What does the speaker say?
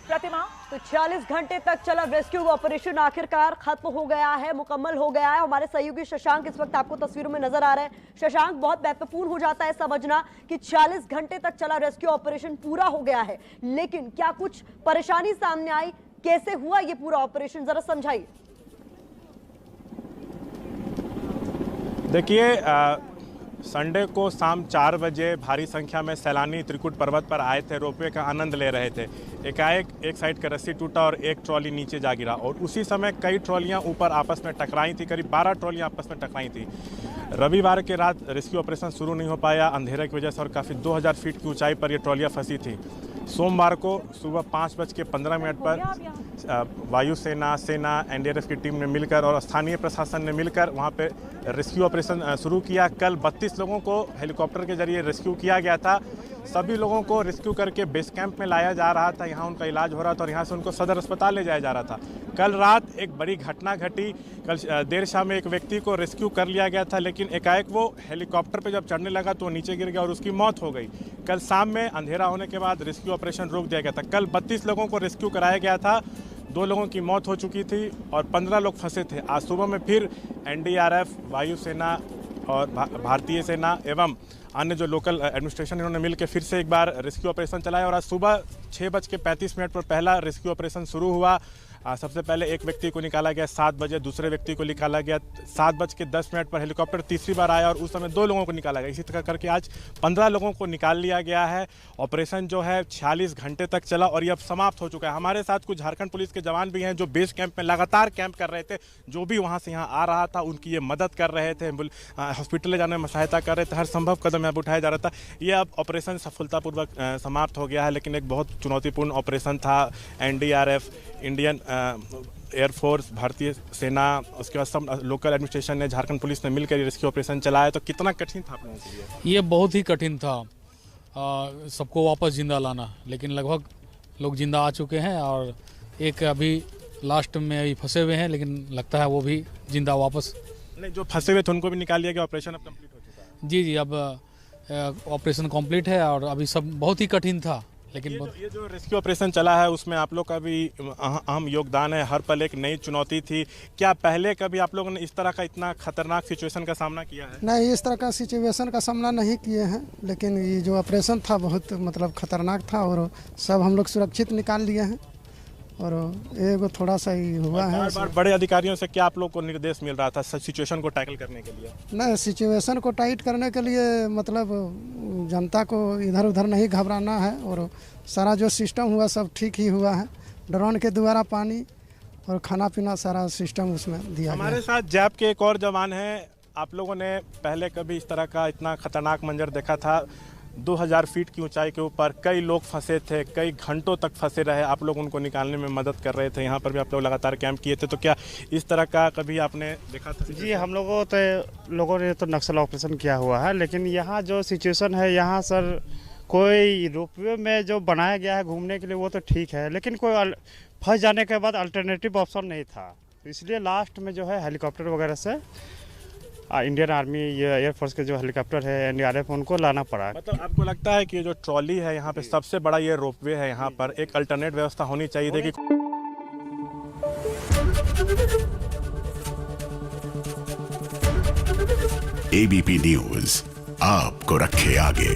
प्रतिमा, तो 46 घंटे तक चला रेस्क्यू ऑपरेशन आखिरकार खत्म हो गया है, मुकम्मल हो गया है। हमारे सहयोगी शशांक इस वक्त आपको तस्वीरों में नजर आ रहे हैं। शशांक, बहुत महत्वपूर्ण हो जाता है समझना कि 46 घंटे तक चला रेस्क्यू ऑपरेशन पूरा हो गया है, लेकिन क्या कुछ परेशानी सामने आई? कैसे हुआ ये पूरा ऑपरेशन, जरा समझाइए। देखिए, संडे को शाम 4 बजे भारी संख्या में सैलानी त्रिकुट पर्वत पर आए थे, रोपवे का आनंद ले रहे थे। एकाएक एक साइड का रस्सी टूटा और एक ट्रॉली नीचे जा गिरा और उसी समय कई ट्रॉलियां ऊपर आपस में टकराई थी। करीब 12 ट्रॉलियां आपस में टकराई थी। रविवार के रात रेस्क्यू ऑपरेशन शुरू नहीं हो पाया अंधेरे की वजह से और काफ़ी 2000 फीट की ऊंचाई पर ये ट्रॉलियां फंसी थी। सोमवार को सुबह 5:15 पर वायुसेना, सेना, एनडीआरएफ की टीम ने मिलकर और स्थानीय प्रशासन ने मिलकर वहां पे रेस्क्यू ऑपरेशन शुरू किया। कल 32 लोगों को हेलीकॉप्टर के जरिए रेस्क्यू किया गया था। सभी लोगों को रेस्क्यू करके बेस कैंप में लाया जा रहा था, यहाँ उनका इलाज हो रहा था और यहाँ से उनको सदर अस्पताल ले जाया जा रहा था। कल रात एक बड़ी घटना घटी। कल देर शाम में एक व्यक्ति को रेस्क्यू कर लिया गया था, लेकिन एकाएक वो हेलीकॉप्टर पे जब चढ़ने लगा तो नीचे गिर गया और उसकी मौत हो गई। कल शाम में अंधेरा होने के बाद रेस्क्यू ऑपरेशन रोक दिया गया था। कल 32 लोगों को रेस्क्यू कराया गया था, 2 लोगों की मौत हो चुकी थी और 15 लोग फंसे थे। आज सुबह में फिर एनडीआरएफ, वायुसेना और भारतीय सेना एवं अन्य जो लोकल एडमिनिस्ट्रेशन इन्होंने मिलकर फिर से एक बार रेस्क्यू ऑपरेशन चलाया और आज सुबह 6:35 पर पहला रेस्क्यू ऑपरेशन शुरू हुआ। सबसे पहले एक व्यक्ति को निकाला गया 7 बजे, दूसरे व्यक्ति को निकाला गया 7:10 पर हेलीकॉप्टर तीसरी बार आया और उस समय 2 लोगों को निकाला गया। इसी तरह करके आज 15 लोगों को निकाल लिया गया है। ऑपरेशन जो है 46 घंटे तक चला और ये अब समाप्त हो चुका है। हमारे साथ कुछ झारखंड पुलिस के जवान भी हैं जो बेस कैंप में लगातार कैंप कर रहे थे। जो भी वहाँ से यहाँ आ रहा था उनकी ये मदद कर रहे थे, हॉस्पिटल ले जाने में सहायता कर रहे थे, हर संभव कदम यहाँ उठाया जा रहा था। ये अब ऑपरेशन सफलतापूर्वक समाप्त हो गया है, लेकिन एक बहुत चुनौतीपूर्ण ऑपरेशन था। एनडीआरएफ, इंडियन एयरफोर्स, भारतीय सेना, उसके बाद सब लोकल एडमिनिस्ट्रेशन ने, झारखंड पुलिस ने मिलकर रेस्क्यू ऑपरेशन चलाया। तो कितना कठिन था आप लोगों के लिए? ये बहुत ही कठिन था सबको वापस जिंदा लाना, लेकिन लगभग लोग जिंदा आ चुके हैं और एक अभी लास्ट में अभी फंसे हुए हैं, लेकिन लगता है वो भी जिंदा वापस। नहीं, जो फंसे हुए थे उनको भी निकाल लिया गया, ऑपरेशन अब कंप्लीट हो चुका है? जी, अब ऑपरेशन कंप्लीट है और अभी सब बहुत ही कठिन था, लेकिन ये जो रेस्क्यू ऑपरेशन चला है उसमें आप लोग का भी अहम योगदान है। हर पल एक नई चुनौती थी। क्या पहले कभी आप लोगों ने इस तरह का इतना खतरनाक सिचुएशन का सामना किया है? नहीं, इस तरह का सिचुएशन का सामना नहीं किए हैं, लेकिन ये जो ऑपरेशन था बहुत खतरनाक था और सब हम लोग सुरक्षित निकाल लिए हैं और एक थोड़ा सा ही हुआ है। बार बड़े अधिकारियों से क्या आप लोग को निर्देश मिल रहा था सिचुएशन को टैकल करने के लिए? नहीं, सिचुएशन को टाइट करने के लिए जनता को इधर उधर नहीं घबराना है और सारा जो सिस्टम हुआ सब ठीक ही हुआ है। ड्रोन के द्वारा पानी और खाना पीना सारा सिस्टम उसमें दिया। हमारे साथ जैप के एक और जवान हैं। आप लोगों ने पहले कभी इस तरह का इतना खतरनाक मंजर देखा था? 2000 फीट की ऊंचाई के ऊपर कई लोग फंसे थे, कई घंटों तक फंसे रहे। आप लोग उनको निकालने में मदद कर रहे थे, यहाँ पर भी आप लोग लगातार कैंप किए थे। तो क्या इस तरह का कभी आपने देखा था? जी, हम लोगों ने तो नक्सल ऑपरेशन किया हुआ है, लेकिन यहाँ जो सिचुएशन है यहाँ सर कोई रोपवे में जो बनाया गया है घूमने के लिए वो तो ठीक है, लेकिन कोई फंस जाने के बाद अल्टरनेटिव ऑप्शन नहीं था। तो इसलिए लास्ट में जो है हेलीकॉप्टर वगैरह से इंडियन आर्मी, ये एयरफोर्स के जो हेलीकॉप्टर है, एनडीआरएफ, उनको लाना पड़ा। मतलब आपको लगता है कि जो ट्रॉली है यहाँ पे सबसे बड़ा ये रोपवे है, यहाँ पर एक अल्टरनेट व्यवस्था होनी चाहिए थी कि एबीपी न्यूज आपको रखे आगे।